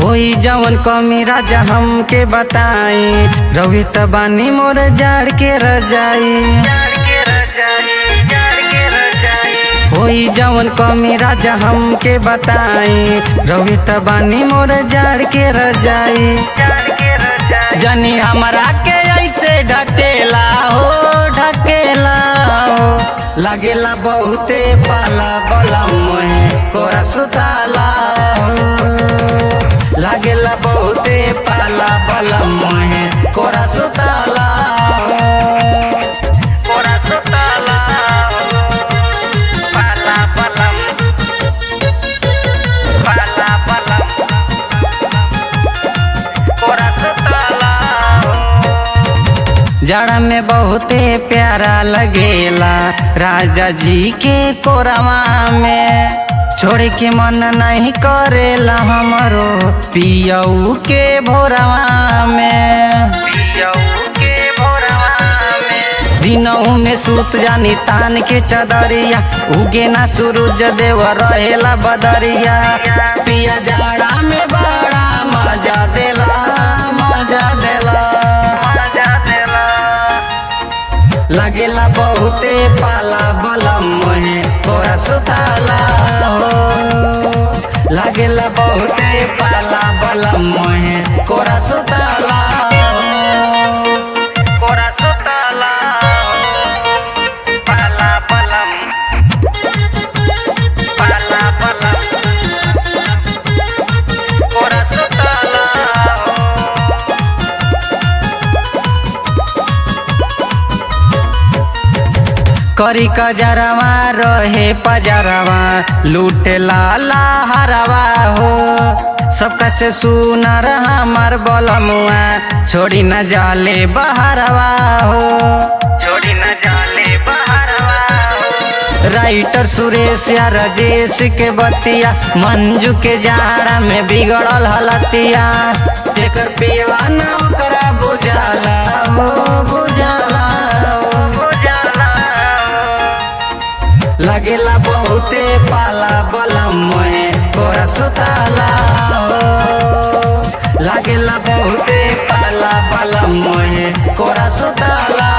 होई जवन कमी राजा हमके बताई, रोहित बानी मोर जाड़ के रजाई। होई जवन कमी राजा हमके बताई, रोहित बानी मोर जाड़ के रजाई। जनी हमरा के ऐसे ढकेला हो ढकेला हो, लागेला बहुते पाला बलम में कोरा सुताला हो, लागेला बहुते पाला बलम में कोरा सुताला हो, कोरा सुताला हो, पाला बलम कोरा सुताला हो। जाड़ा में बहुते प्यारा लगेला राजा जी के कोरवा में, छोड़ के मन नहीं करेला हमरो पियऊ के भोरवा में। दिनऊ में सूत जानी तान के चदरिया, उगे ना सूरज देव रहेला बदरिया। पिया जाड़ा में बड़ा मजा देला मजा देला, लगेला बहुते पाला बलम में कोरा सुताला हो, लगेला बहुते पाला बलम में कोरा सुताला हो, कोरा सुताला हो, पाला बलम कोरा सुताला हो। करी कजरवा रहे पजरवा, लूटे लाला हरवा हो, सबका से सुनर हमार बलमुआ, छोड़ी न जाले बहरवा हो, छोड़ी न जाले बहरवा हो। राइटर सुरेश या राजेश के बतिया, मंजू के जाड़ा में बिगड़ल हलतिया, जेकर पियवा ना ओकरा बुझाला हो बुझाला हो बुझाला। लगेला बहुते पाला बलम में कोरा सुताला हो, लगेला बहुते पाला बलम में कोरा सुताला।